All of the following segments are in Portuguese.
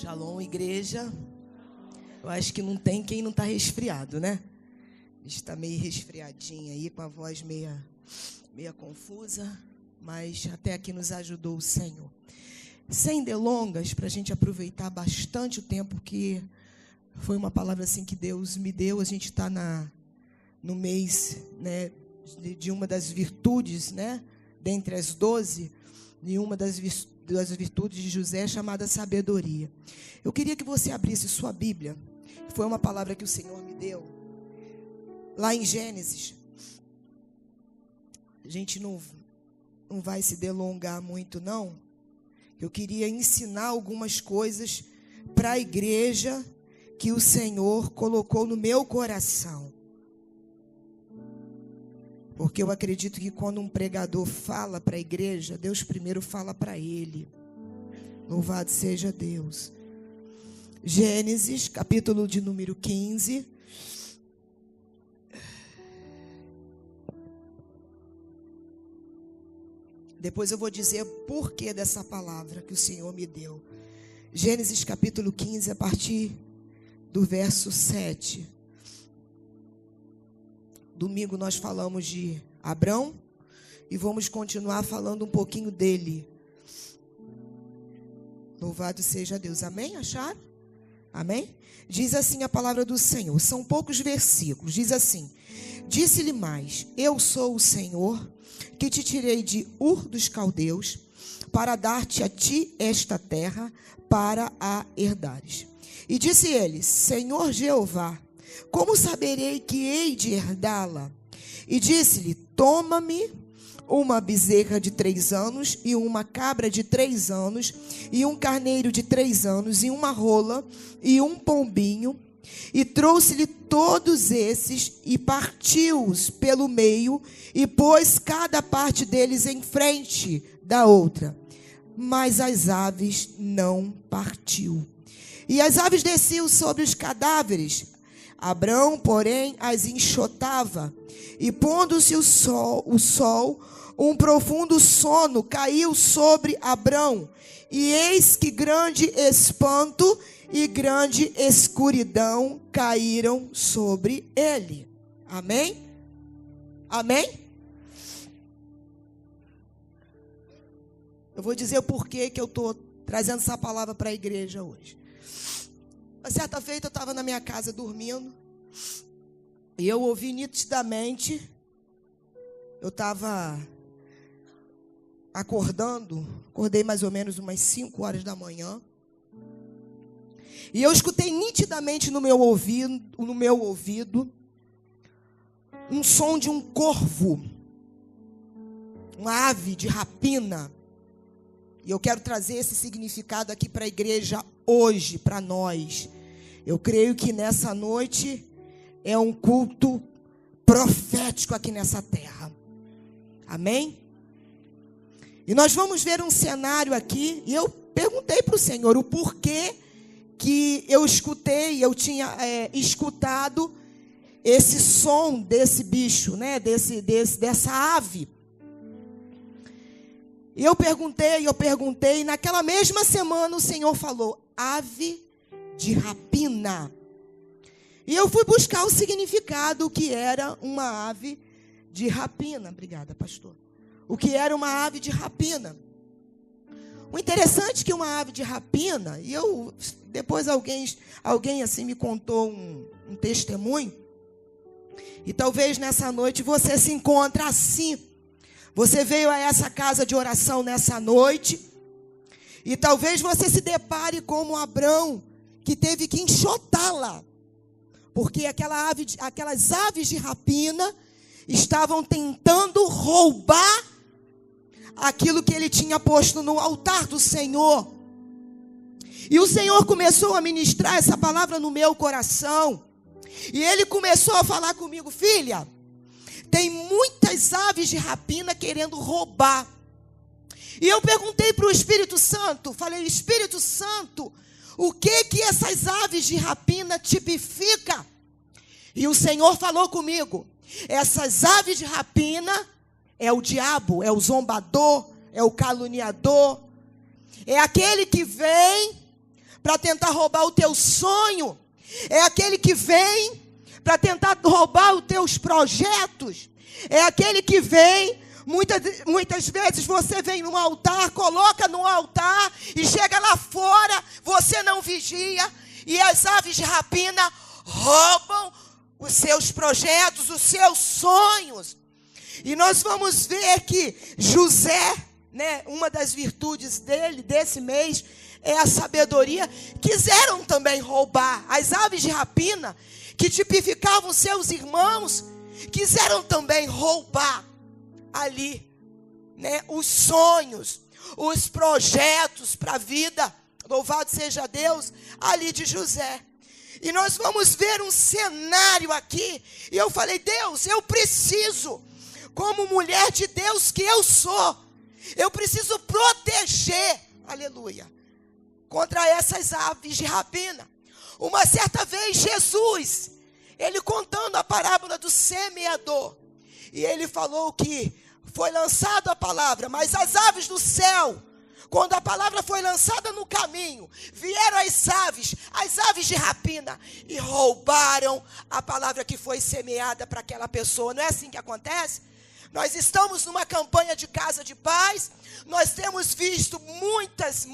Shalom, igreja. Eu acho que não tem quem não está resfriado, né? A gente está meio resfriadinho aí, com a voz meia confusa, mas até aqui nos ajudou o Senhor. Sem delongas, para a gente aproveitar bastante o tempo que foi uma palavra assim que Deus me deu. A gente está no mês, né, de uma das virtudes, né, dentre as 12, de uma das virtudes de José, chamada sabedoria. Eu queria que você abrisse sua Bíblia. Foi uma palavra que o Senhor me deu lá em Gênesis. A gente não vai se delongar muito, não. Eu queria ensinar algumas coisas para a igreja que o Senhor colocou no meu coração. Porque eu acredito que quando um pregador fala para a igreja, Deus primeiro fala para ele. Louvado seja Deus. Gênesis, capítulo de número 15. Depois eu vou dizer o porquê dessa palavra que o Senhor me deu. Gênesis capítulo 15, a partir do verso 7. Domingo nós falamos de Abrão e vamos continuar falando um pouquinho dele. Louvado seja Deus. Amém? Acharam? Amém? Diz assim a palavra do Senhor. São poucos versículos. Diz assim: disse-lhe mais: eu sou o Senhor que te tirei de Ur dos Caldeus para dar-te a ti esta terra para a herdares. E disse ele: Senhor Jeová, como saberei que hei de herdá-la? E disse-lhe: toma-me uma bezerra de 3 anos, e uma cabra de 3 anos, e um carneiro de 3 anos, e uma rola, e um pombinho. E trouxe-lhe todos esses, e partiu-os pelo meio, e pôs cada parte deles em frente da outra. Mas as aves não partiu. E as aves desciam sobre os cadáveres. Abrão, porém, as enxotava. E pondo-se o sol, um profundo sono caiu sobre Abrão. E eis que grande espanto e grande escuridão caíram sobre ele. Amém? Amém? Eu vou dizer o porquê que eu estou trazendo essa palavra para a igreja hoje. Uma certa feita eu estava na minha casa dormindo. E eu ouvi nitidamente. Eu estava acordei mais ou menos umas 5 horas da manhã. E eu escutei nitidamente no meu ouvido um som de um corvo, uma ave de rapina. E eu quero trazer esse significado aqui para a igreja hoje, para nós. Eu creio que nessa noite é um culto profético aqui nessa terra. Amém? E nós vamos ver um cenário aqui. E eu perguntei para o Senhor o porquê que eu tinha escutado esse som desse bicho, né? Dessa ave. E eu perguntei, e naquela mesma semana o Senhor falou: ave de rapina. E eu fui buscar o significado, o que era uma ave de rapina. Obrigada, pastor. O que era uma ave de rapina. O interessante é que uma ave de rapina, e depois alguém assim me contou um testemunho, e talvez nessa noite você se encontre assim. Você veio a essa casa de oração nessa noite, e talvez você se depare como Abrão, que teve que enxotá-la, porque aquelas aves de rapina estavam tentando roubar aquilo que ele tinha posto no altar do Senhor. E o Senhor começou a ministrar essa palavra no meu coração. E ele começou a falar comigo: filha, tem muitas aves de rapina querendo roubar. E eu perguntei para o Espírito Santo, falei: Espírito Santo, o que essas aves de rapina tipificam? E o Senhor falou comigo: essas aves de rapina é o diabo, é o zombador, é o caluniador, é aquele que vem para tentar roubar o teu sonho. É aquele que vem para tentar roubar os teus projetos. É aquele que vem, muitas vezes você vem no altar, coloca no altar e chega lá fora, você não vigia e as aves de rapina roubam os seus projetos, os seus sonhos. E nós vamos ver que José, né, uma das virtudes dele, desse mês, é a sabedoria. Quiseram também roubar. As aves de rapina, que tipificavam seus irmãos, quiseram também roubar ali, né, os sonhos, os projetos para a vida, louvado seja Deus, ali de José. E nós vamos ver um cenário aqui, e eu falei, Deus, eu preciso, como mulher de Deus que eu sou, eu preciso proteger, aleluia, contra essas aves de rapina. Uma certa vez Jesus, ele contando a parábola do semeador, e ele falou que foi lançada a palavra, mas as aves do céu, quando a palavra foi lançada no caminho, vieram as aves de rapina, e roubaram a palavra que foi semeada para aquela pessoa. Não é assim que acontece? Nós estamos numa campanha de casa de paz, nós temos visto muitas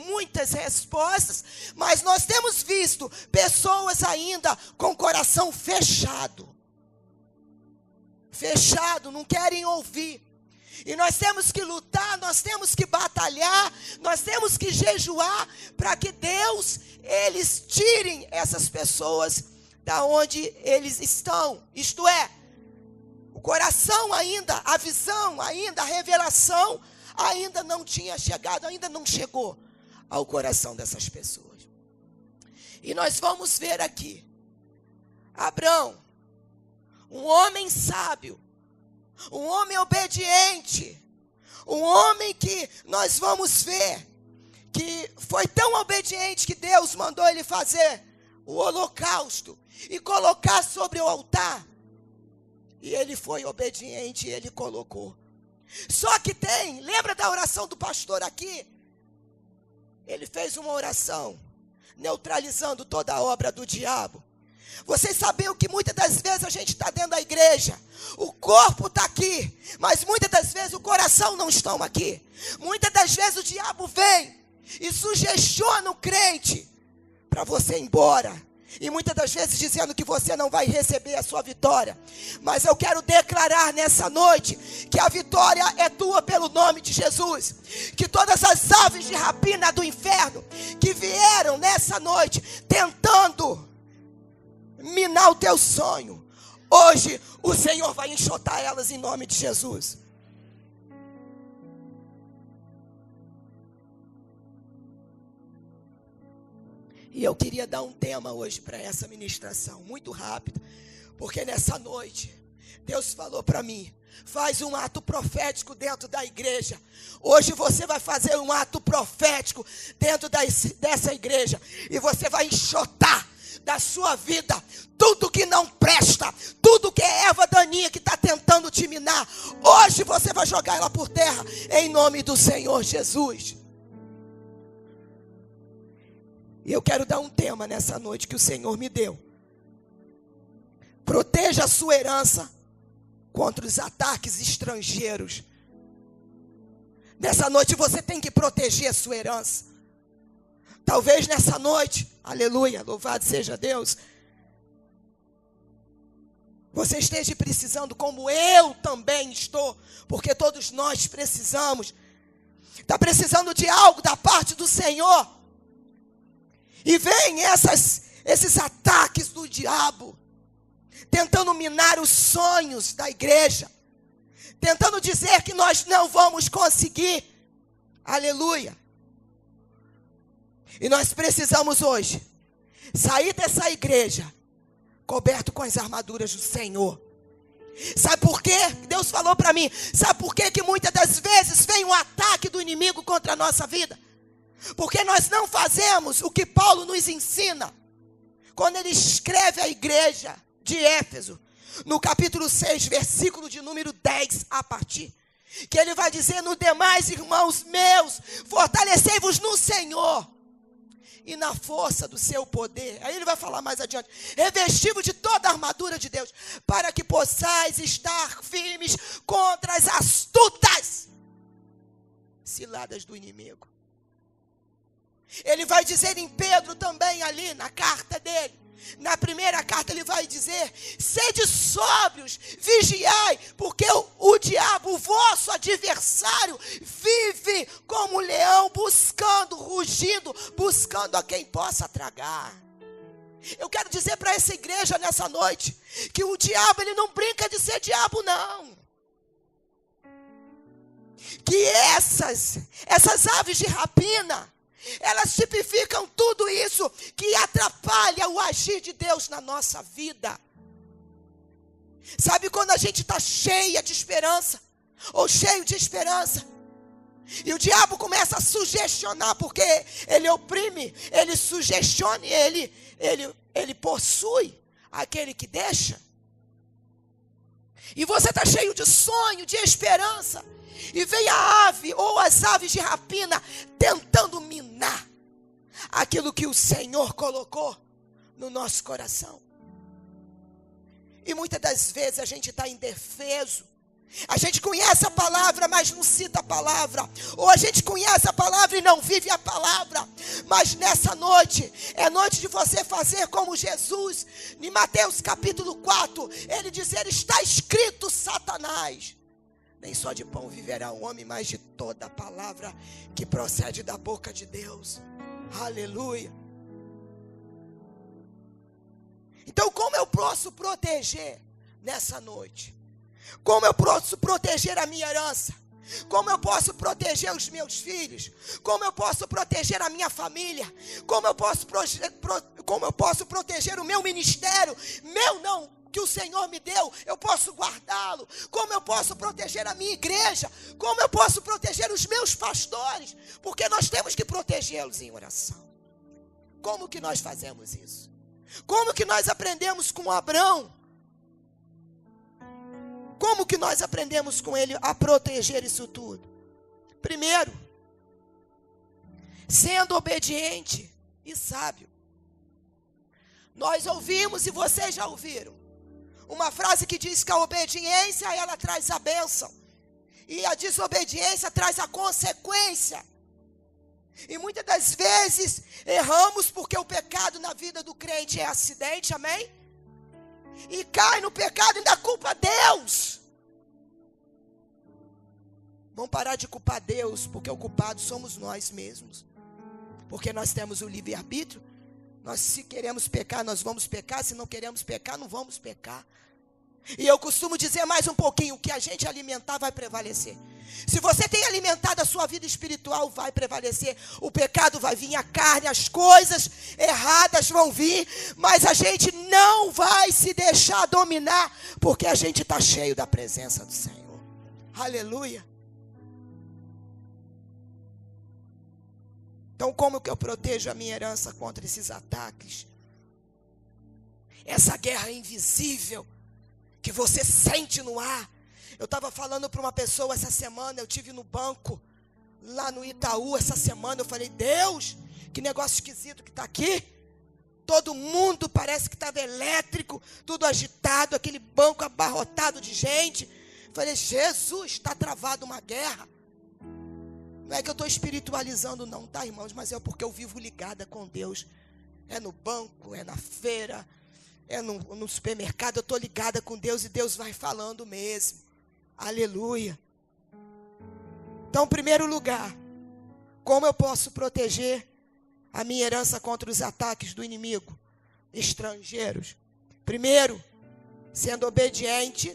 respostas, mas nós temos visto pessoas ainda com coração fechado, não querem ouvir. E nós temos que lutar, nós temos que batalhar, nós temos que jejuar para que Deus, eles tirem essas pessoas da onde eles estão. Isto é, o coração ainda, a visão ainda, a revelação ainda não tinha chegado, ainda não chegou ao coração dessas pessoas. E nós vamos ver aqui, Abrão, um homem sábio, um homem obediente, um homem que nós vamos ver que foi tão obediente que Deus mandou ele fazer o holocausto e colocar sobre o altar. E ele foi obediente e ele colocou. Só que lembra da oração do pastor aqui? Ele fez uma oração neutralizando toda a obra do diabo. Vocês sabiam que muitas das vezes a gente está dentro da igreja, o corpo está aqui, mas muitas das vezes o coração não está aqui. Muitas das vezes o diabo vem e sugestiona o crente para você ir embora. E muitas das vezes dizendo que você não vai receber a sua vitória. Mas eu quero declarar nessa noite que a vitória é tua pelo nome de Jesus. Que todas as aves de rapina do inferno que vieram nessa noite tentando minar o teu sonho, hoje o Senhor vai enxotar elas em nome de Jesus. E eu queria dar um tema hoje para essa ministração, muito rápido, porque nessa noite Deus falou para mim, faz um ato profético dentro da igreja. Hoje você vai fazer um ato profético dentro dessa igreja, e você vai enxotar da sua vida tudo que não presta, tudo que é erva daninha que está tentando te minar. Hoje você vai jogar ela por terra, em nome do Senhor Jesus. E eu quero dar um tema nessa noite que o Senhor me deu. Proteja a sua herança contra os ataques estrangeiros. Nessa noite você tem que proteger a sua herança. Talvez nessa noite, aleluia, louvado seja Deus, você esteja precisando, como eu também estou, porque todos nós precisamos. Está precisando de algo da parte do Senhor. E vem esses ataques do diabo, tentando minar os sonhos da igreja, tentando dizer que nós não vamos conseguir, aleluia. E nós precisamos hoje sair dessa igreja coberto com as armaduras do Senhor. Sabe por quê? Deus falou para mim, sabe por quê que muitas das vezes vem um ataque do inimigo contra a nossa vida? Porque nós não fazemos o que Paulo nos ensina, quando ele escreve à igreja de Éfeso, no capítulo 6, versículo de número 10 a partir, que ele vai dizer, no demais, irmãos meus, fortalecei-vos no Senhor e na força do seu poder. Aí ele vai falar mais adiante. Revestido de toda a armadura de Deus, para que possais estar firmes contra as astutas ciladas do inimigo. Ele vai dizer em Pedro também ali, na carta dele. Na primeira carta ele vai dizer: sede sóbrios, vigiai, porque o diabo, o vosso adversário, vive como um leão, buscando, rugindo, buscando a quem possa tragar. Eu quero dizer para essa igreja nessa noite, que o diabo, ele não brinca de ser diabo, não. Que essas aves de rapina, elas tipificam tudo isso que atrapalha o agir de Deus na nossa vida. Sabe quando a gente está cheia de esperança, ou cheio de esperança, e o diabo começa a sugestionar, porque ele oprime, ele sugestiona, ele possui aquele que deixa. E você está cheio de sonho, de esperança, e vem a ave, ou as aves de rapina, tentando minar aquilo que o Senhor colocou no nosso coração. E muitas das vezes a gente está indefeso. A gente conhece a palavra, mas não cita a palavra. Ou a gente conhece a palavra e não vive a palavra. Mas nessa noite, é noite de você fazer como Jesus. Em Mateus capítulo 4, ele dizer: está escrito, Satanás, nem só de pão viverá o homem, mas de toda a palavra que procede da boca de Deus. Aleluia. Então, como eu posso proteger nessa noite? Como eu posso proteger a minha herança? Como eu posso proteger os meus filhos? Como eu posso proteger a minha família? Como eu posso proteger o meu ministério? Que o Senhor me deu, eu posso guardá-lo. Como eu posso proteger a minha igreja? Como eu posso proteger os meus pastores? Porque nós temos que protegê-los em oração. Como que nós fazemos isso? Como que nós aprendemos com Abrão? Como que nós aprendemos com ele a proteger isso tudo? Primeiro, sendo obediente e sábio. Nós ouvimos, e vocês já ouviram, uma frase que diz que a obediência, ela traz a bênção, e a desobediência traz a consequência. E muitas das vezes erramos porque o pecado na vida do crente é acidente, amém? E cai no pecado e ainda culpa Deus. Vamos parar de culpar Deus, porque o culpado somos nós mesmos. Porque nós temos o livre-arbítrio. Nós, se queremos pecar, nós vamos pecar. Se não queremos pecar, não vamos pecar. E eu costumo dizer mais um pouquinho: o que a gente alimentar vai prevalecer. Se você tem alimentado a sua vida espiritual, vai prevalecer. O pecado vai vir, a carne, as coisas erradas vão vir, mas a gente não vai se deixar dominar, porque a gente está cheio da presença do Senhor. Aleluia. Então, como que eu protejo a minha herança contra esses ataques? Essa guerra invisível que você sente no ar. Eu estava falando para uma pessoa essa semana, eu estive no banco, lá no Itaú essa semana, eu falei: Deus, que negócio esquisito que está aqui. Todo mundo parece que estava elétrico, tudo agitado, aquele banco abarrotado de gente. Eu falei: Jesus, está travada uma guerra. Não é que eu estou espiritualizando não, tá, irmãos? Mas é porque eu vivo ligada com Deus. É no banco, é na feira, é no supermercado, eu estou ligada com Deus e Deus vai falando mesmo. Aleluia. Então, em primeiro lugar, como eu posso proteger a minha herança contra os ataques do inimigo? Estrangeiros. Primeiro, sendo obediente.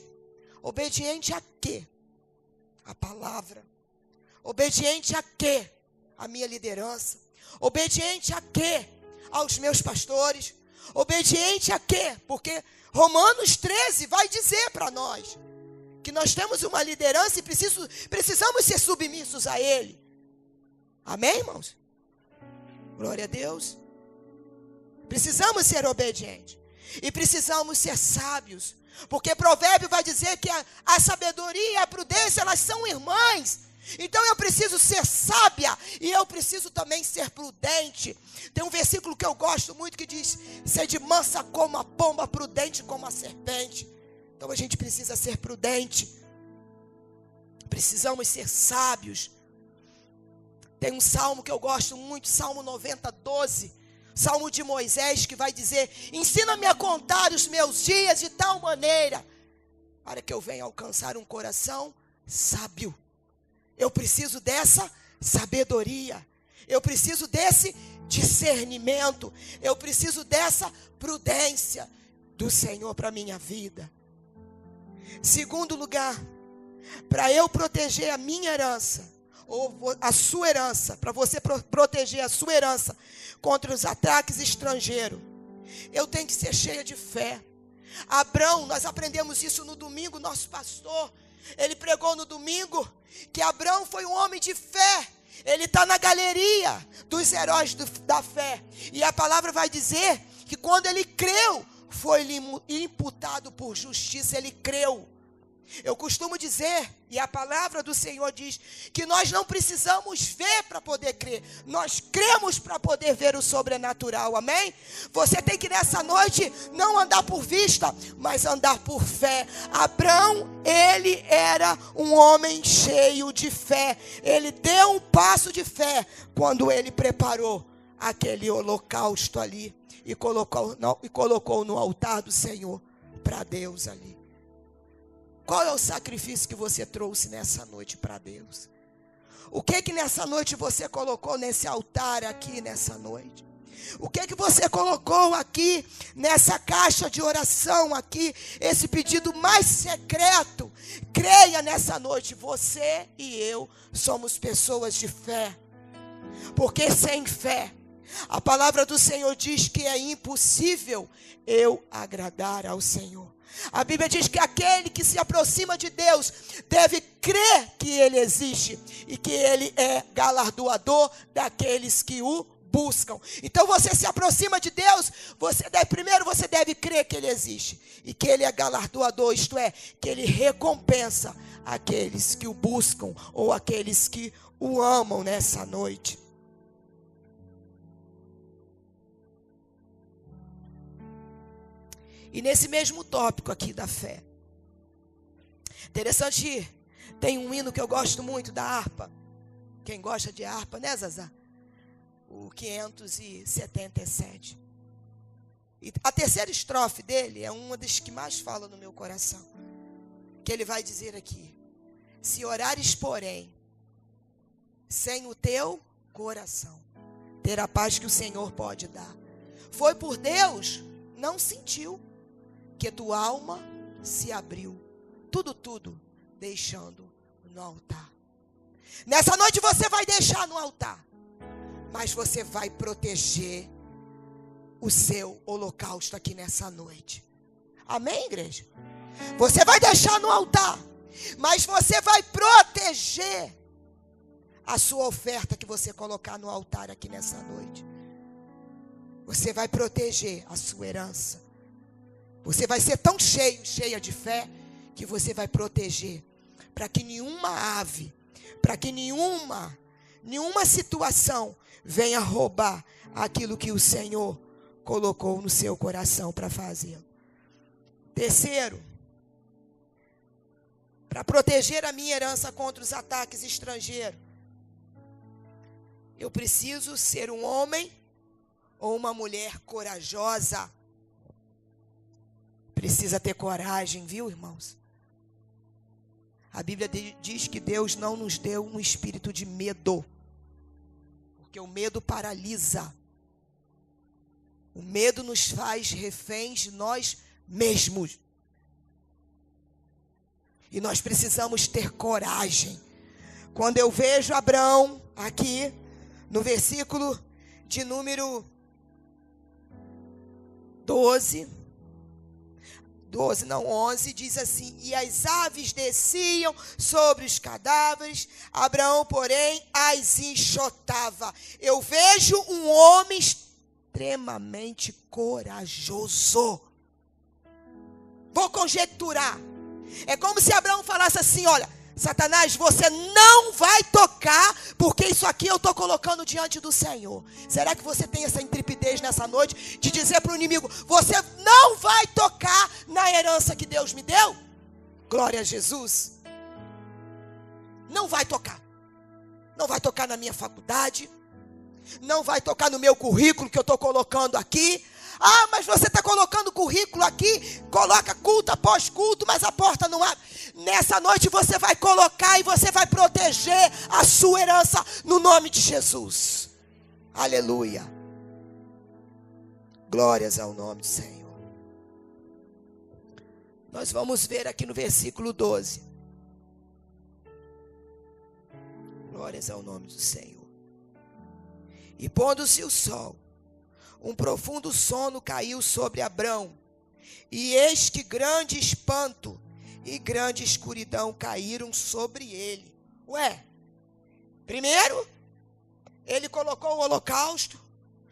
Obediente a quê? A palavra. Obediente a quê? A minha liderança. Obediente a quê? Aos meus pastores. Obediente a quê? Porque Romanos 13 vai dizer para nós que nós temos uma liderança e precisamos ser submissos a Ele. Amém, irmãos? Glória a Deus. Precisamos ser obedientes. E precisamos ser sábios. Porque Provérbio vai dizer que a sabedoria e a prudência, elas são irmãs. Então eu preciso ser sábia e eu preciso também ser prudente. Tem um versículo que eu gosto muito que diz: sede mansa como a pomba, prudente como a serpente. Então a gente precisa ser prudente. Precisamos ser sábios. Tem um salmo que eu gosto muito, Salmo 90, 12. Salmo de Moisés, que vai dizer: ensina-me a contar os meus dias de tal maneira, para que eu venha alcançar um coração sábio. Eu preciso dessa sabedoria. Eu preciso desse discernimento. Eu preciso dessa prudência do Senhor para a minha vida. Segundo lugar, para eu proteger a minha herança, ou a sua herança, para você proteger a sua herança contra os ataques estrangeiros, eu tenho que ser cheia de fé. Abrão, nós aprendemos isso no domingo, nosso pastor, ele pregou no domingo, que Abrão foi um homem de fé. Ele está na galeria dos heróis da fé. E a palavra vai dizer que quando ele creu, foi-lhe imputado por justiça. Ele creu. Eu costumo dizer, e a palavra do Senhor diz, que nós não precisamos ver para poder crer. Nós cremos para poder ver o sobrenatural, amém? Você tem que nessa noite não andar por vista, mas andar por fé. Abrão, ele era um homem cheio de fé. Ele deu um passo de fé quando ele preparou aquele holocausto ali e colocou no altar do Senhor para Deus ali. Qual é o sacrifício que você trouxe nessa noite para Deus? O que nessa noite você colocou nesse altar aqui nessa noite? O que você colocou aqui nessa caixa de oração aqui? Esse pedido mais secreto. Creia nessa noite, você e eu somos pessoas de fé. Porque sem fé, a palavra do Senhor diz que é impossível eu agradar ao Senhor. A Bíblia diz que aquele que se aproxima de Deus deve crer que Ele existe e que Ele é galardoador daqueles que o buscam. Então você se aproxima de Deus, primeiro você deve crer que Ele existe e que Ele é galardoador, isto é, que Ele recompensa aqueles que o buscam ou aqueles que o amam nessa noite. E nesse mesmo tópico aqui da fé, interessante, tem um hino que eu gosto muito da harpa. Quem gosta de harpa, né, Zazá? O 577. E a terceira estrofe dele é uma das que mais fala no meu coração. Que ele vai dizer aqui: se orares, porém, sem o teu coração, ter a paz que o Senhor pode dar. Foi por Deus, não sentiu, que tua alma se abriu, tudo deixando no altar. Nessa noite você vai deixar no altar, mas você vai proteger o seu holocausto aqui nessa noite. Amém, igreja? Você vai deixar no altar, mas você vai proteger a sua oferta que você colocar no altar aqui nessa noite. Você vai proteger a sua herança. Você vai ser tão cheia de fé, que você vai proteger, para que nenhuma ave, para que nenhuma situação venha roubar aquilo que o Senhor colocou no seu coração para fazer. Terceiro, para proteger a minha herança contra os ataques estrangeiros, eu preciso ser um homem ou uma mulher corajosa. Precisa ter coragem, viu, irmãos? A Bíblia diz que Deus não nos deu um espírito de medo, porque o medo paralisa. O medo nos faz reféns de nós mesmos. E nós precisamos ter coragem. Quando eu vejo Abrão aqui, no versículo de número 11, diz assim: e as aves desciam sobre os cadáveres, Abraão, porém, as enxotava. Eu vejo um homem extremamente corajoso. Vou conjecturar. É como se Abraão falasse assim: olha, Satanás, você não vai tocar, porque isso aqui eu estou colocando diante do Senhor. Será que você tem essa intrepidez nessa noite de dizer para o inimigo: você não vai tocar na herança que Deus me deu? Glória a Jesus. Não vai tocar. Não vai tocar na minha faculdade. Não vai tocar no meu currículo que eu estou colocando aqui. Ah, mas você está colocando currículo aqui, coloca culto após culto, mas a porta não abre. Nessa noite você vai colocar e você vai proteger a sua herança no nome de Jesus. Aleluia. Glórias ao nome do Senhor. Nós vamos ver aqui no versículo 12. Glórias ao nome do Senhor. E pondo-se o sol, um profundo sono caiu sobre Abrão, e eis que grande espanto e grande escuridão caíram sobre ele. Primeiro, ele colocou o holocausto,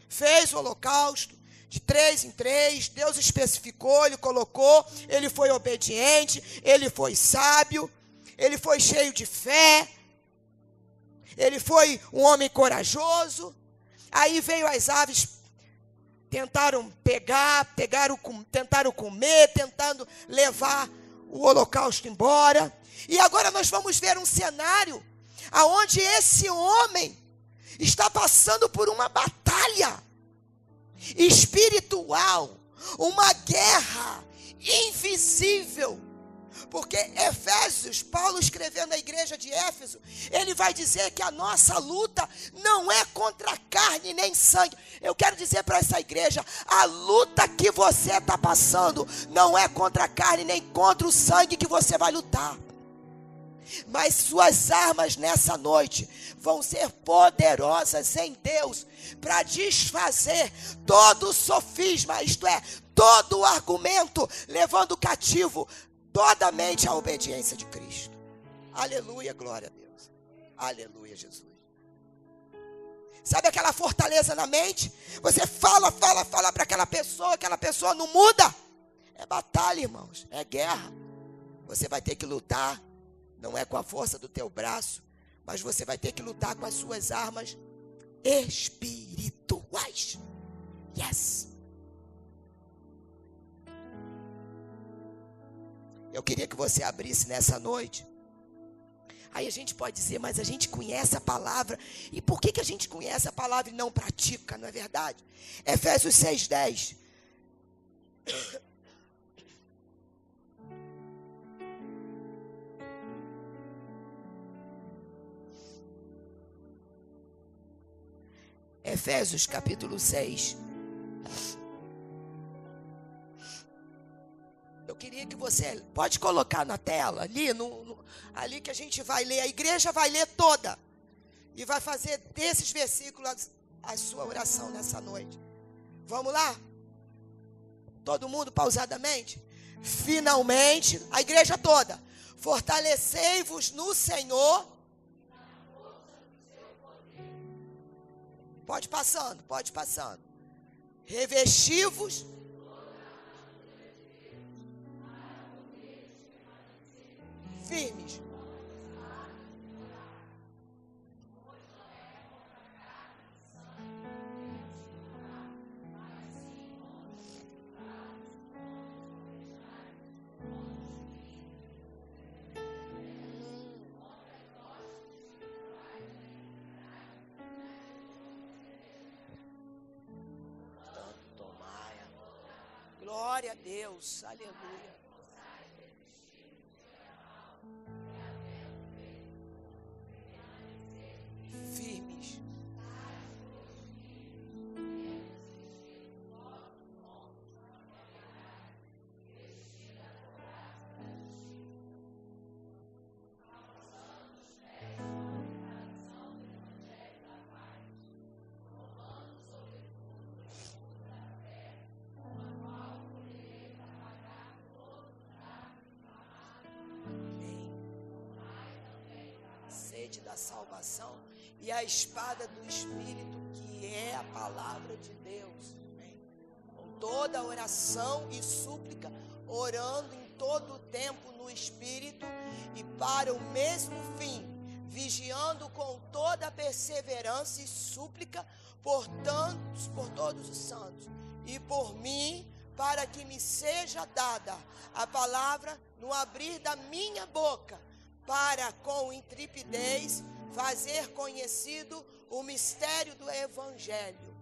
fez o holocausto, de 3 em 3, Deus especificou, ele colocou, ele foi obediente, ele foi sábio, ele foi cheio de fé, ele foi um homem corajoso. Aí veio as aves, tentaram tentaram comer, tentando levar o holocausto embora. E agora nós vamos ver um cenário aonde esse homem está passando por uma batalha espiritual, uma guerra invisível. Porque Efésios, Paulo escrevendo à igreja de Éfeso, ele vai dizer que a nossa luta não é contra carne nem sangue. Eu quero dizer para essa igreja, a luta que você está passando não é contra a carne nem contra o sangue que você vai lutar. Mas suas armas nessa noite vão ser poderosas em Deus para desfazer todo o sofisma, isto é, todo o argumento, levando cativo toda a mente à obediência de Cristo. Aleluia, glória a Deus. Aleluia, Jesus. Sabe aquela fortaleza na mente? Você fala para aquela pessoa não muda. É batalha, irmãos, é guerra. Você vai ter que lutar, não é com a força do teu braço, mas você vai ter que lutar com as suas armas espirituais. Yes. Eu queria que você abrisse nessa noite. Aí a gente pode dizer, mas a gente conhece a palavra. E por que a gente conhece a palavra e não pratica, não é verdade? Efésios 6:10. Efésios capítulo 6. Eu queria que você, pode colocar na tela, ali, ali que a gente vai ler, a igreja vai ler toda. E vai fazer desses versículos a sua oração nessa noite. Vamos lá? Todo mundo pausadamente? Finalmente, a igreja toda. Fortalecei-vos no Senhor. Pode passando. Revesti-vos. Firmes. Glória a Deus, aleluia. Firmes. Da salvação e a espada do Espírito, que é a palavra de Deus. Amém? Com toda oração e súplica, orando em todo o tempo no Espírito e para o mesmo fim, vigiando com toda perseverança e súplica por todos os santos e por mim, para que me seja dada a palavra no abrir da minha boca, para com intrepidez fazer conhecido o mistério do Evangelho,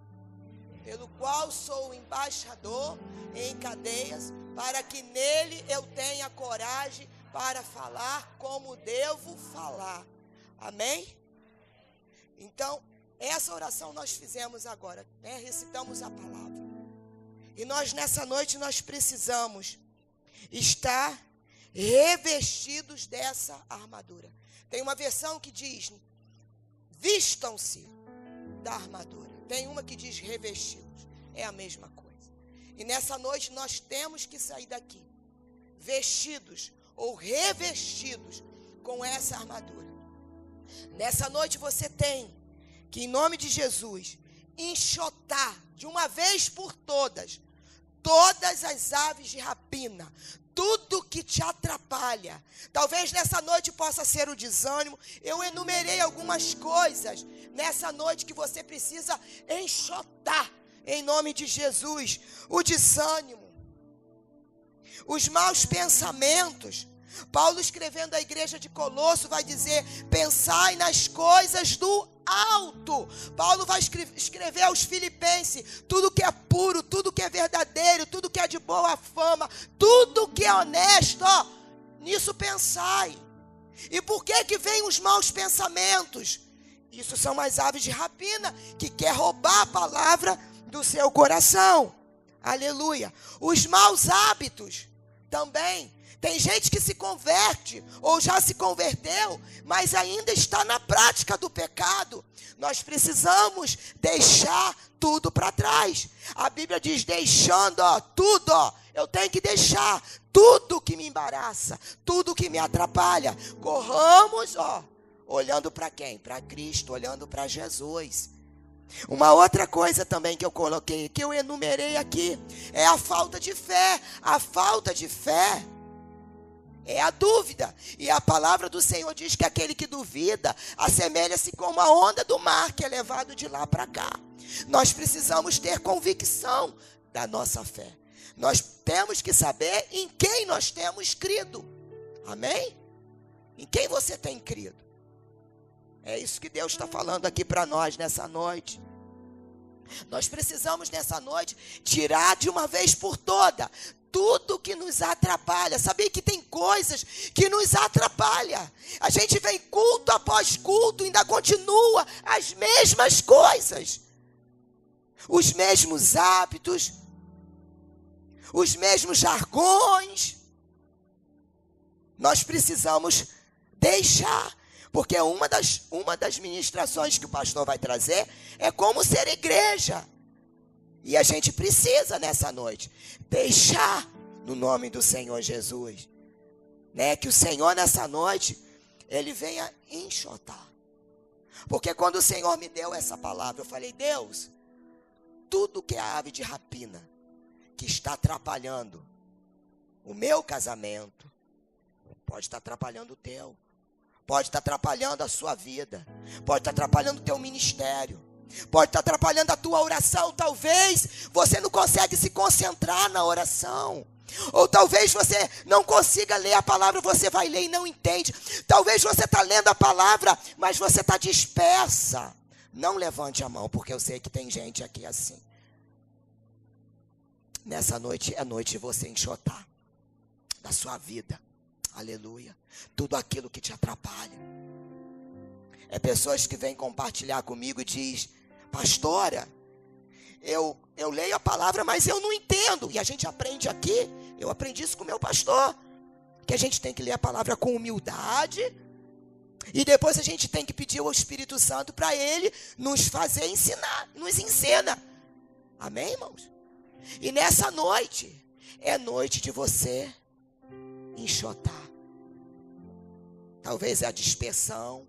pelo qual sou embaixador em cadeias, para que nele eu tenha coragem para falar como devo falar. Amém? Então, essa oração nós fizemos agora, né? Recitamos a palavra. E nós nessa noite nós precisamos estar revestidos dessa armadura. Tem uma versão que diz: vistam-se da armadura. Tem uma que diz revestidos. É a mesma coisa. E nessa noite nós temos que sair daqui vestidos ou revestidos com essa armadura. Nessa noite você tem que, em nome de Jesus, enxotar de uma vez por todas as aves de rapina, tudo que te atrapalha. Talvez nessa noite possa ser o desânimo. Eu enumerei algumas coisas nessa noite que você precisa enxotar, em nome de Jesus. O desânimo, os maus pensamentos. Paulo, escrevendo à igreja de Colosso, vai dizer: pensai nas coisas do alto. Paulo vai escrever aos Filipenses: tudo que é puro, tudo que é verdadeiro, tudo que é de boa fama, tudo que é honesto, nisso pensai. E por que vem os maus pensamentos? Isso são as aves de rapina que quer roubar a palavra do seu coração. Aleluia. Os maus hábitos também. Tem gente que se converte ou já se converteu, mas ainda está na prática do pecado. Nós precisamos deixar tudo para trás. A Bíblia diz: deixando tudo, eu tenho que deixar tudo que me embaraça, tudo que me atrapalha. Corramos, olhando para quem? Para Cristo, olhando para Jesus. Uma outra coisa também que eu coloquei, que eu enumerei aqui, é a falta de fé. A falta de fé é a dúvida. E a palavra do Senhor diz que aquele que duvida assemelha-se como a onda do mar que é levado de lá para cá. Nós precisamos ter convicção da nossa fé. Nós temos que saber em quem nós temos crido. Amém? Em quem você tem crido? É isso que Deus está falando aqui para nós nessa noite. Nós precisamos nessa noite tirar de uma vez por toda tudo que nos atrapalha. Saber que tem coisas que nos atrapalham. A gente vem culto após culto e ainda continua as mesmas coisas. Os mesmos hábitos. Os mesmos jargões. Nós precisamos deixar. Porque uma das ministrações que o pastor vai trazer é como ser igreja. E a gente precisa nessa noite deixar no nome do Senhor Jesus, né? Que o Senhor nessa noite, Ele venha enxotar. Porque quando o Senhor me deu essa palavra, eu falei: Deus, tudo que é ave de rapina, que está atrapalhando o meu casamento, pode estar atrapalhando o teu, pode estar atrapalhando a sua vida, pode estar atrapalhando o teu ministério, pode estar atrapalhando a tua oração. Talvez você não consiga se concentrar na oração. Ou talvez você não consiga ler a palavra, você vai ler e não entende. Talvez você está lendo a palavra, mas você está dispersa. Não levante a mão, porque eu sei que tem gente aqui assim. Nessa noite é noite de você enxotar da sua vida. Aleluia. Tudo aquilo que te atrapalha. É pessoas que vêm compartilhar comigo e diz: pastora, eu leio a palavra, mas eu não entendo. E a gente aprende aqui, eu aprendi isso com o meu pastor, que a gente tem que ler a palavra com humildade, e depois a gente tem que pedir ao Espírito Santo para Ele nos fazer ensinar, nos ensina. Amém, irmãos? E nessa noite, é noite de você enxotar. Talvez é a dispersão.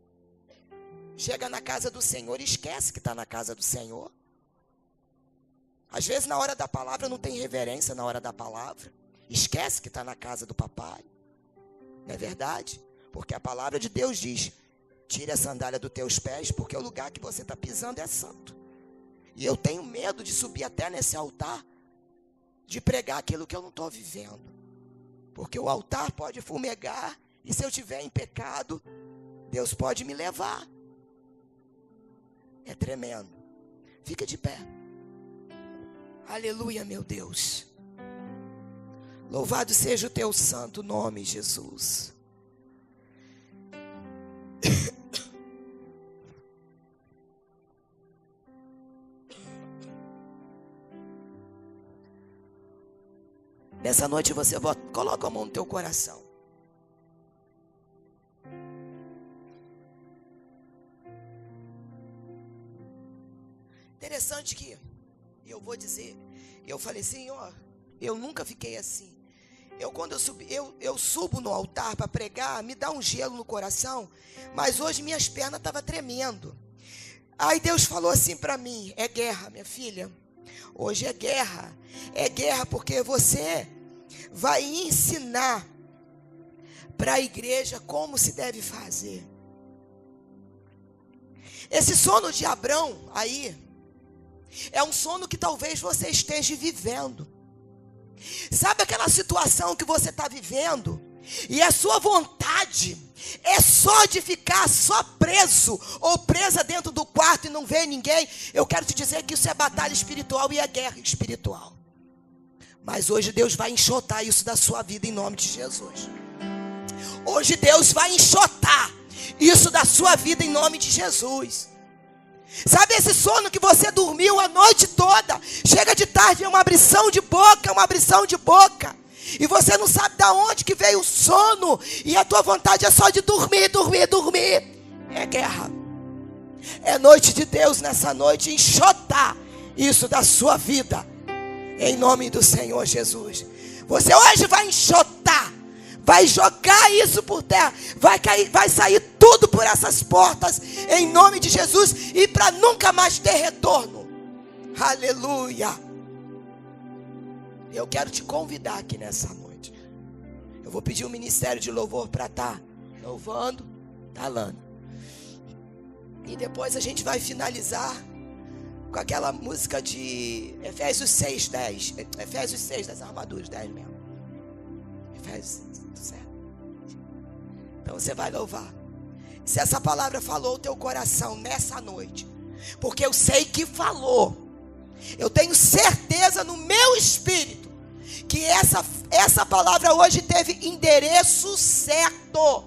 Chega na casa do Senhor e esquece que está na casa do Senhor. Às vezes na hora da palavra não tem reverência na hora da palavra. Esquece que está na casa do papai. Não é verdade? Porque a palavra de Deus diz: tire a sandália dos teus pés, porque o lugar que você está pisando é santo. E eu tenho medo de subir até nesse altar, de pregar aquilo que eu não estou vivendo. Porque o altar pode fumegar, e se eu estiver em pecado, Deus pode me levar. É tremendo. Fica de pé. Aleluia, meu Deus. Louvado seja o teu santo nome, Jesus. Nessa noite você coloca a mão no teu coração. Interessante que eu vou dizer, eu falei: Senhor, eu nunca fiquei assim. Quando eu subo no altar para pregar, me dá um gelo no coração, mas hoje minhas pernas estavam tremendo. Aí Deus falou assim para mim: é guerra, minha filha. Hoje é guerra. É guerra porque você vai ensinar para a igreja como se deve fazer. Esse sono de Abrão aí é um sono que talvez você esteja vivendo. Sabe aquela situação que você está vivendo e a sua vontade é só de ficar só preso ou presa dentro do quarto e não ver ninguém? Eu quero te dizer que isso é batalha espiritual e é guerra espiritual. Mas hoje Deus vai enxotar isso da sua vida em nome de Jesus. Hoje Deus vai enxotar isso da sua vida em nome de Jesus. Sabe esse sono que você dormiu a noite toda? Chega de tarde, é uma abrição de boca, E você não sabe de onde que veio o sono. E a tua vontade é só de dormir. É guerra. É noite de Deus nessa noite enxotar isso da sua vida. Em nome do Senhor Jesus. Você hoje vai enxotar. Vai jogar isso por terra. Vai sair tudo por essas portas. Em nome de Jesus. E para nunca mais ter retorno. Aleluia. Eu quero te convidar aqui nessa noite. Eu vou pedir o ministério de louvor para estar louvando, talando. E depois a gente vai finalizar com aquela música de Efésios 6, 10. Efésios 6 das armaduras, 10 mesmo. Efésios 6. Então você vai louvar. Se essa palavra falou o teu coração nessa noite, porque eu sei que falou. Eu tenho certeza no meu espírito que essa palavra hoje teve endereço certo.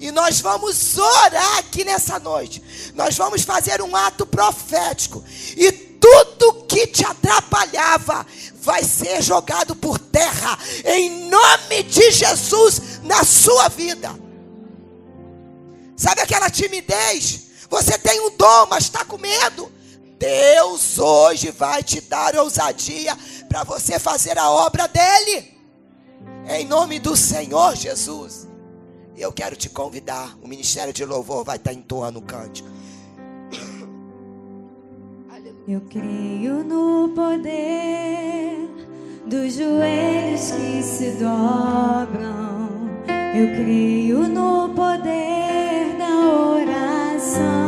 E nós vamos orar aqui nessa noite. Nós vamos fazer um ato profético. E tudo que te atrapalhava vai ser jogado por terra. Em nome de Jesus na sua vida. Sabe aquela timidez? Você tem um dom, mas está com medo. Deus hoje vai te dar ousadia para você fazer a obra dele. Em nome do Senhor Jesus. Eu quero te convidar. O ministério de louvor vai estar entoando o cântico. Eu creio no poder dos joelhos que se dobram. Eu creio no poder da oração.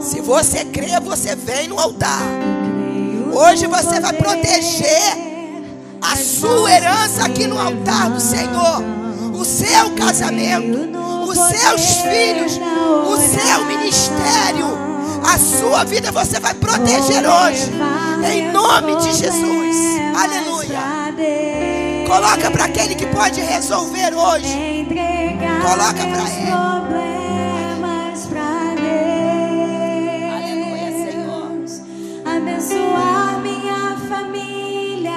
Se você crê, você vem no altar. Hoje você vai proteger a sua herança aqui no altar do Senhor. O seu casamento, os seus filhos, o seu ministério, a sua vida você vai proteger hoje. Em nome de Jesus. Aleluia. Coloca para aquele que pode resolver hoje. Coloca para ele. Abençoar minha família,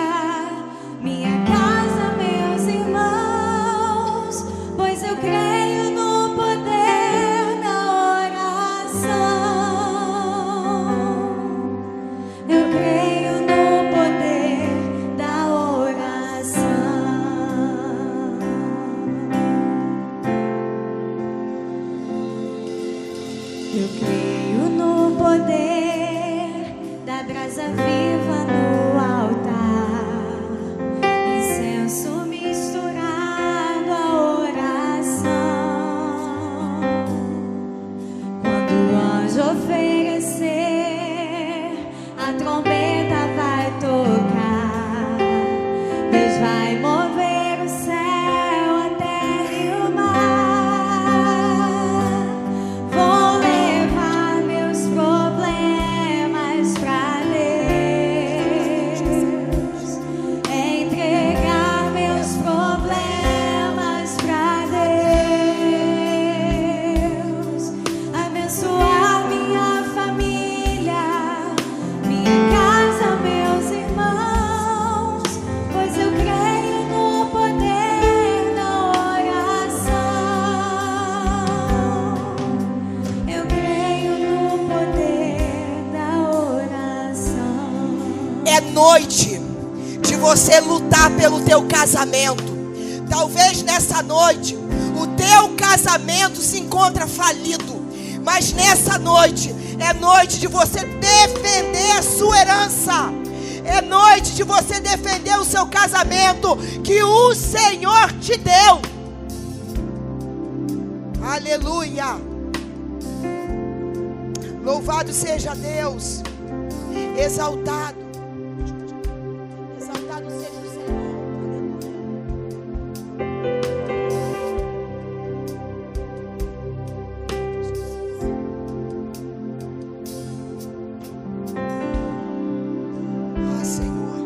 minha casa, meus irmãos, pois eu creio no poder da oração. Eu creio no poder da oração. Eu creio no poder da brasa viva no altar, incenso me noite de você lutar pelo teu casamento. Talvez nessa noite o teu casamento se encontra falido, mas nessa noite é noite de você defender a sua herança. É noite de você defender o seu casamento que o Senhor te deu. Aleluia. Louvado seja Deus. Exaltado. Exaltado seja o Senhor. Ah, Senhor.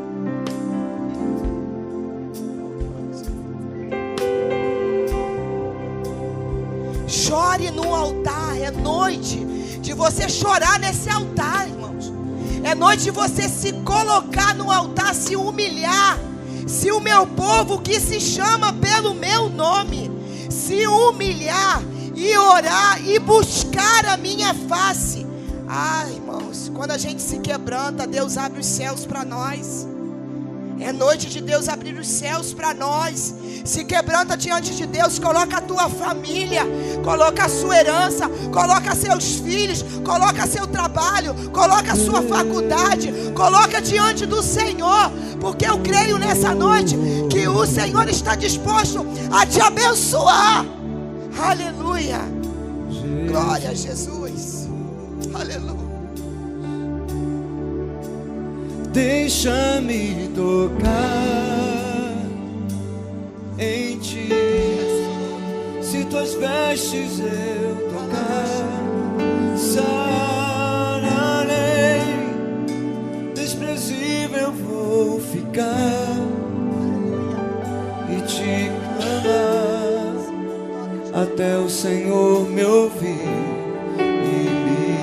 Chore no altar. É noite de você chorar nesse altar, irmãos. É noite de você se colocar no altar, se humilhar. Se o meu povo que se chama pelo meu nome se humilhar e orar e buscar a minha face. Ah, irmãos, quando a gente se quebranta, Deus abre os céus para nós. É noite de Deus abrir os céus para nós. Se quebranta diante de Deus, coloca a tua família, coloca a sua herança, coloca seus filhos, coloca seu trabalho, coloca a sua faculdade, coloca diante do Senhor, porque eu creio nessa noite que o Senhor está disposto a te abençoar. Aleluia. Glória a Jesus. Aleluia. Deixa-me tocar em ti. Se tuas vestes eu tocar, sararei. Desprezível vou ficar e te clamar até o Senhor me ouvir e me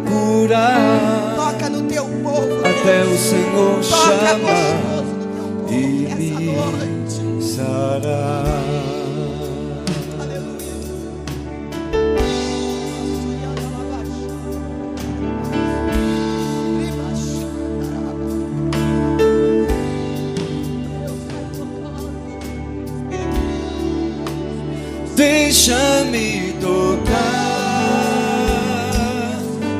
curar. Toca no teu povo, até o Senhor chamar e me sarar. Deixa-me tocar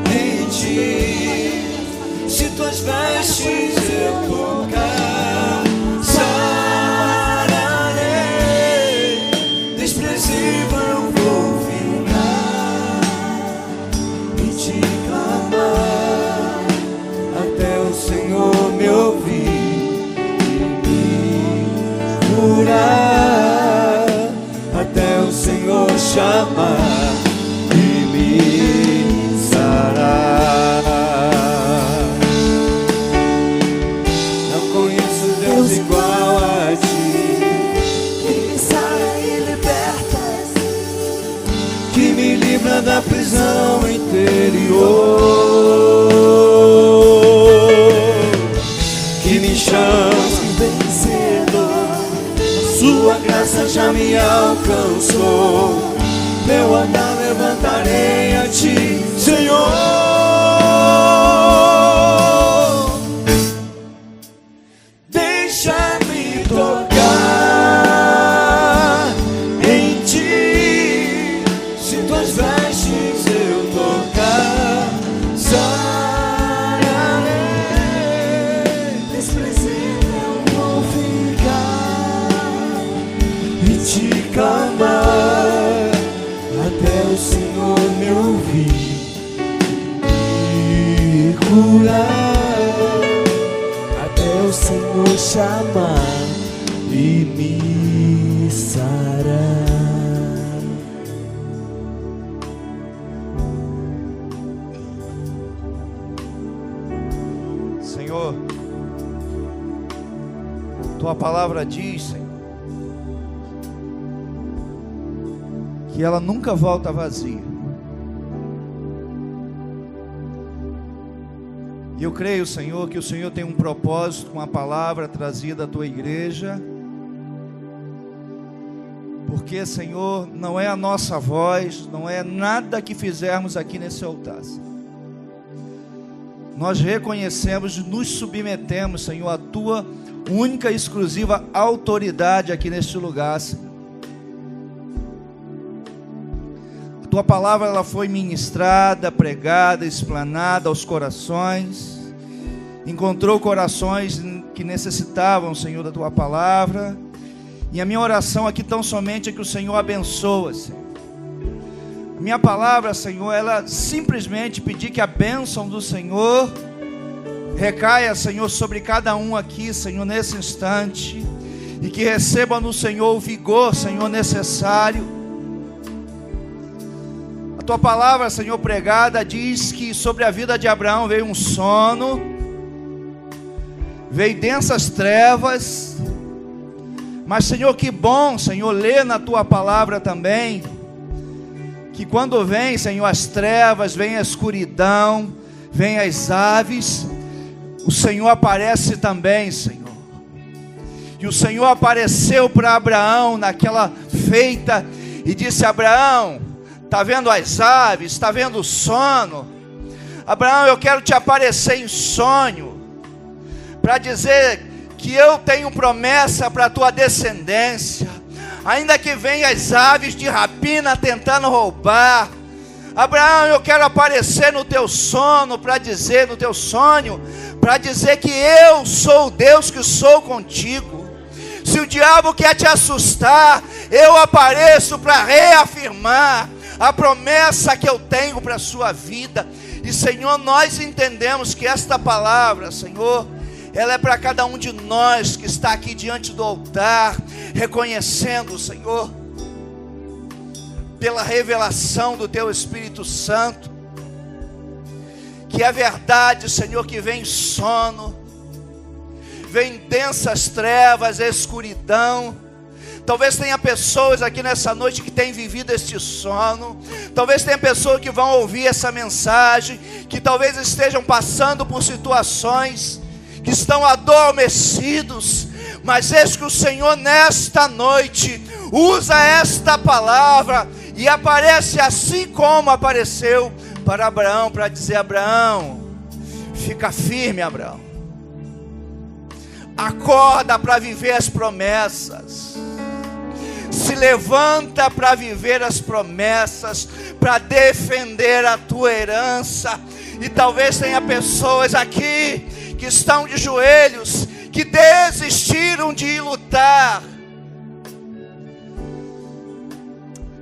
em ti. Se tuas vestes eu tocar, sararei. Desprezível eu vou ficar e te clamar até o Senhor me ouvir e me curar, até o Senhor chamar e me sarar. Não conheço Deus igual a ti, que me sara e liberta, que me livra da prisão interior, que me chama vencedor. Sua graça já me alcançou. Meu andar levantarei a ti, Senhor. Deixa-me tocar em ti. Se tuas vestes eu tocar, sararei. Desprezível vou ficar e te clamar até o Senhor me ouvir e curar, até o Senhor chamar e me sarar. Senhor, tua palavra diz, Senhor, que ela nunca volta vazia. E eu creio, Senhor, que o Senhor tem um propósito com a palavra trazida à tua igreja. Porque, Senhor, não é a nossa voz, não é nada que fizermos aqui nesse altar, nós reconhecemos e nos submetemos, Senhor, à Tua única e exclusiva autoridade aqui neste lugar, Senhor. A Tua palavra, ela foi ministrada, pregada, explanada aos corações, encontrou corações que necessitavam, Senhor, da Tua palavra, e a minha oração aqui tão somente é que o Senhor abençoe, Senhor. Minha palavra, Senhor, ela simplesmente pedir que a bênção do Senhor recaia, Senhor, sobre cada um aqui, Senhor, nesse instante, e que receba no Senhor o vigor, Senhor, necessário. A Tua palavra, Senhor, pregada, diz que sobre a vida de Abraão veio um sono, veio densas trevas, mas, Senhor, que bom, Senhor, ler na Tua palavra também, que quando vem, Senhor, as trevas, vem a escuridão, vem as aves, o Senhor aparece também, Senhor. E o Senhor apareceu para Abraão naquela feita e disse: Abraão, está vendo as aves, está vendo o sono? Abraão, eu quero te aparecer em sonho, para dizer que eu tenho promessa para a tua descendência. Ainda que venham as aves de rapina tentando roubar, Abraão, eu quero aparecer no teu sono para dizer, no teu sonho, para dizer que eu sou o Deus que sou contigo. Se o diabo quer te assustar, eu apareço para reafirmar a promessa que eu tenho para a sua vida. E, Senhor, nós entendemos que esta palavra, Senhor, ela é para cada um de nós que está aqui diante do altar, reconhecendo, Senhor, pela revelação do Teu Espírito Santo, que é verdade, Senhor, que vem sono, vem densas trevas, escuridão. Talvez tenha pessoas aqui nessa noite que têm vivido este sono. Talvez tenha pessoas que vão ouvir essa mensagem, que talvez estejam passando por situações que estão adormecidos, mas eis que o Senhor nesta noite usa esta palavra e aparece assim como apareceu para Abraão, para dizer: Abraão, fica firme, Abraão, acorda para viver as promessas, se levanta para viver as promessas, para defender a tua herança. E talvez tenha pessoas aqui que estão de joelhos, que desistiram de lutar.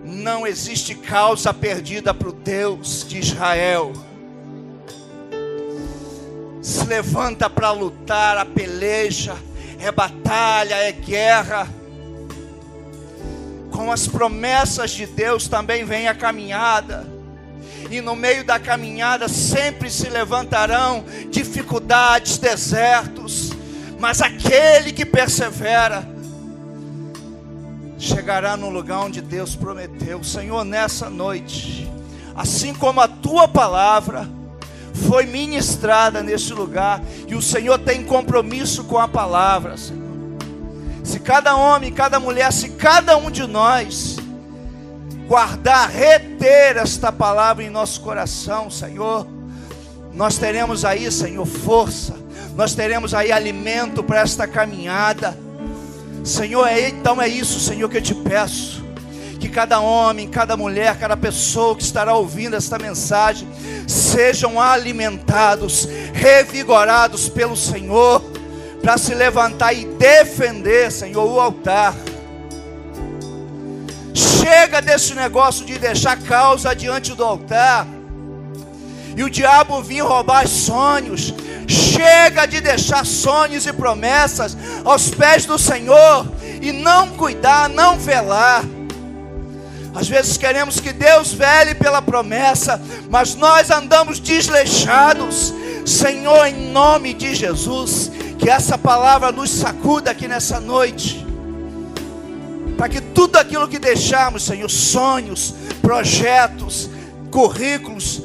Não existe causa perdida para o Deus de Israel. Se levanta para lutar, a peleja é batalha, é guerra. Com as promessas de Deus também vem a caminhada. E no meio da caminhada sempre se levantarão dificuldades, desertos, mas aquele que persevera chegará no lugar onde Deus prometeu. Senhor, nessa noite, assim como a Tua palavra foi ministrada nesse lugar, e o Senhor tem compromisso com a palavra, Senhor. Se cada homem, cada mulher, se cada um de nós guardar, reter esta palavra em nosso coração, Senhor, nós teremos aí, Senhor, força, nós teremos aí alimento para esta caminhada, Senhor. Então é isso, Senhor, que eu te peço, que cada homem, cada mulher, cada pessoa que estará ouvindo esta mensagem, sejam alimentados, revigorados pelo Senhor, para se levantar e defender, Senhor, o altar. Chega desse negócio de deixar causa diante do altar e o diabo vir roubar sonhos. Chega de deixar sonhos e promessas aos pés do Senhor e não cuidar, não velar. Às vezes queremos que Deus vele pela promessa, mas nós andamos desleixados. Senhor, em nome de Jesus, que essa palavra nos sacuda aqui nessa noite, para que tudo aquilo que deixarmos, Senhor, sonhos, projetos, currículos,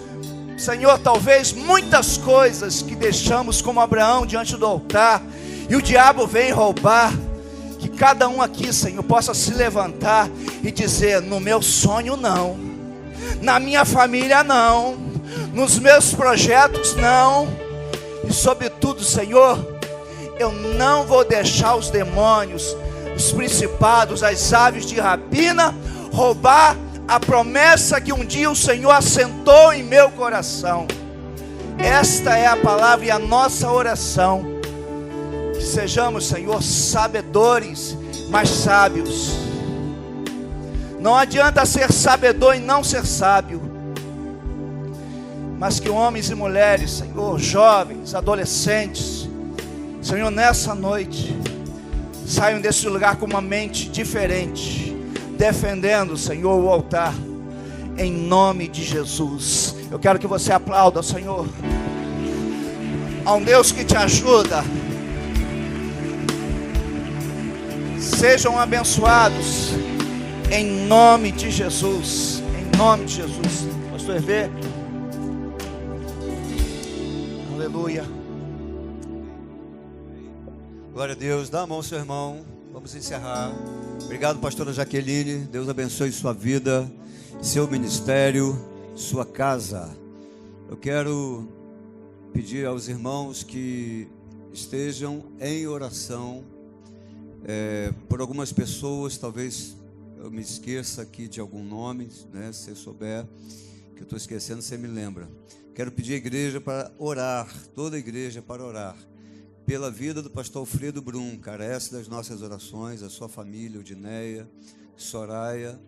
Senhor, talvez muitas coisas que deixamos como Abraão diante do altar, e o diabo vem roubar, que cada um aqui, Senhor, possa se levantar e dizer: no meu sonho não, na minha família não, nos meus projetos não, E sobretudo, Senhor, eu não vou deixar os demônios, os principados, as aves de rapina roubar a promessa que um dia o Senhor assentou em meu coração. Esta é a palavra e a nossa oração. Que sejamos, Senhor, sabedores, mas sábios. Não adianta ser sabedor e não ser sábio. Mas que homens e mulheres, Senhor, jovens, adolescentes, Senhor, nessa noite, saiam desse lugar com uma mente diferente, defendendo, Senhor, o altar, em nome de Jesus. Eu quero que você aplauda, Senhor, a um Deus que te ajuda. Sejam abençoados, em nome de Jesus, em nome de Jesus. Pastor Hervé, aleluia. Glória a Deus. Dá a mão ao seu irmão. Vamos encerrar. Obrigado, pastora Jaqueline. Deus abençoe sua vida, seu ministério, sua casa. Eu quero pedir aos irmãos que estejam em oração por algumas pessoas. Talvez eu me esqueça aqui de algum nome, né? Se eu souber que eu estou esquecendo, você me lembra. Quero pedir à igreja para orar, toda a igreja para orar pela vida do pastor Alfredo Brum. Carece das nossas orações, a sua família, Udineia, Soraya,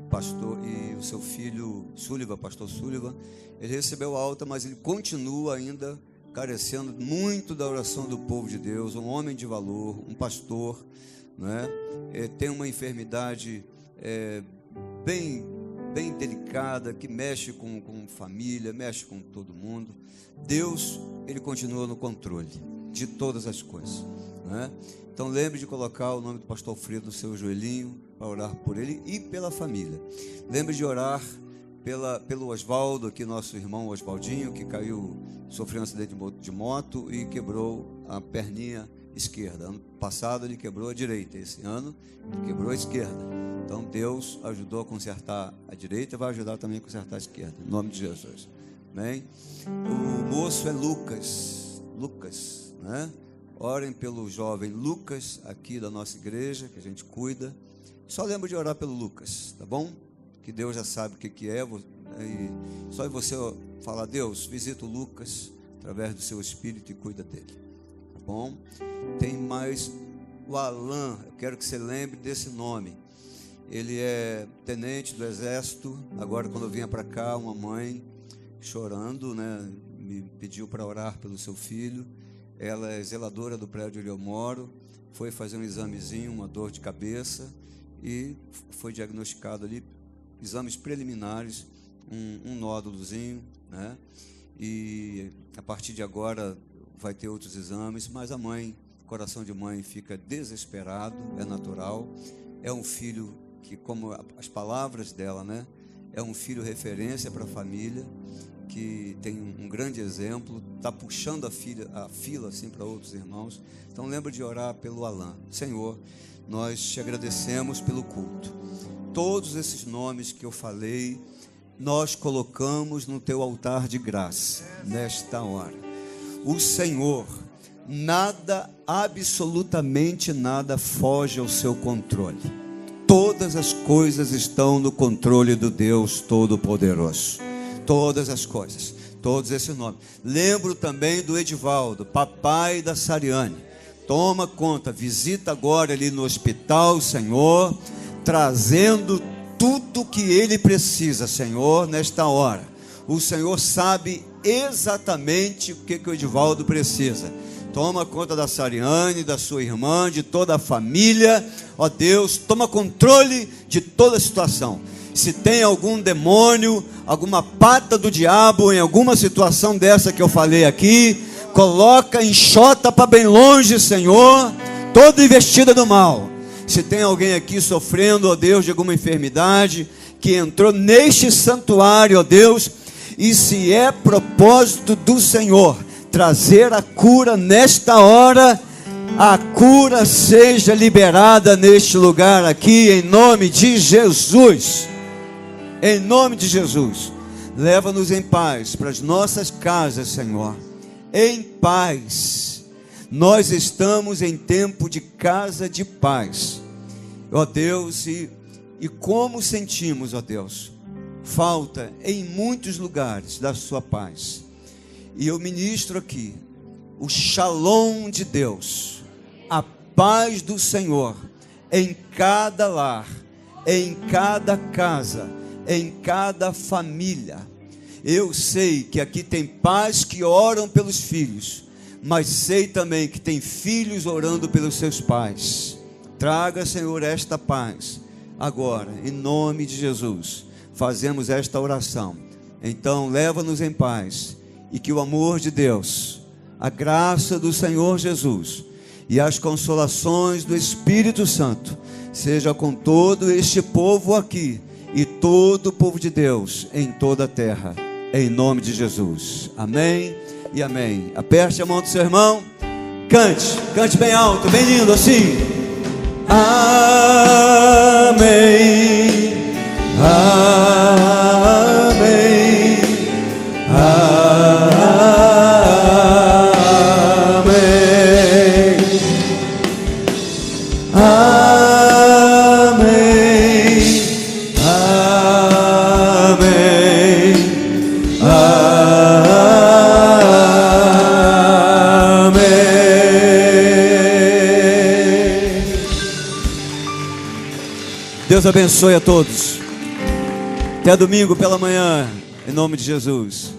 pastor, e o seu filho Súliva, pastor Súliva. Ele recebeu alta, mas ele continua ainda carecendo muito da oração do povo de Deus. Um homem de valor, um pastor, né? Tem uma enfermidade bem delicada, que mexe com família, mexe com todo mundo. Deus, ele continua no controle de todas as coisas, né? Então lembre de colocar o nome do pastor Alfredo no seu joelhinho, para orar por ele e pela família. Lembre de orar pelo Osvaldo, aqui nosso irmão Osvaldinho, que caiu, sofreu um acidente de moto e quebrou a perninha esquerda. Ano passado ele quebrou a direita, esse ano ele quebrou a esquerda. Então Deus ajudou a consertar a direita e vai ajudar também a consertar a esquerda, em nome de Jesus. Amém? O moço é Lucas, né? Orem pelo jovem Lucas aqui da nossa igreja, que a gente cuida. Só lembra de orar pelo Lucas, tá bom? Que Deus já sabe o que é, e só você falar: Deus, visita o Lucas através do seu Espírito e cuida dele, tá bom? Tem mais o Alan. Eu quero que você lembre desse nome. Ele é tenente do exército. Agora, quando eu vinha para cá, uma mãe chorando, né, me pediu para orar pelo seu filho. Ela é zeladora do prédio onde eu moro. Foi fazer um examezinho, uma dor de cabeça, e foi diagnosticado ali, exames preliminares, um nódulozinho, né? E a partir de agora vai ter outros exames, mas a mãe, coração de mãe, fica desesperado, é natural. É um filho que, como as palavras dela, né, é um filho referência para a família, que tem um grande exemplo, está puxando a fila assim para outros irmãos. Então lembra de orar pelo Alan. Senhor, nós te agradecemos pelo culto. Todos esses nomes que eu falei, nós colocamos no teu altar de graça nesta hora. O Senhor, nada, absolutamente nada foge ao seu controle. Todas as coisas estão no controle do Deus Todo-Poderoso. Todas as coisas, todos esses nomes. Lembro também do Edivaldo, papai da Sariane. Toma conta, visita agora ali no hospital, Senhor, trazendo tudo que ele precisa, Senhor, nesta hora. O Senhor sabe exatamente o que o Edivaldo precisa. Toma conta da Sariane, da sua irmã, de toda a família. Ó Deus, toma controle de toda a situação. Se tem algum demônio, alguma pata do diabo em alguma situação dessa que eu falei aqui, coloca, enxota para bem longe, Senhor, toda investida do mal. Se tem alguém aqui sofrendo, ó Deus, de alguma enfermidade, que entrou neste santuário, ó Deus, e se é propósito do Senhor trazer a cura nesta hora, a cura seja liberada neste lugar aqui, em nome de Jesus. Em nome de Jesus. Leva-nos em paz para as nossas casas, Senhor. em paz. Nós estamos em tempo de casa de paz. Ó Deus, e como sentimos, ó Deus, falta em muitos lugares da sua paz. E eu ministro aqui o shalom de Deus, a paz do Senhor em cada lar, em cada casa, em cada família. Eu sei que aqui tem pais que oram pelos filhos, mas sei também que tem filhos orando pelos seus pais. Traga, Senhor, esta paz agora, em nome de Jesus. Fazemos esta oração. Então, leva-nos em paz, e que o amor de Deus, a graça do Senhor Jesus e as consolações do Espírito Santo seja com todo este povo aqui e todo o povo de Deus em toda a terra, em nome de Jesus. Amém e amém. Aperte a mão do seu irmão, cante bem alto, bem lindo assim. Amém, amém, amém, amém, amém. Deus abençoe a todos. Até domingo pela manhã, em nome de Jesus.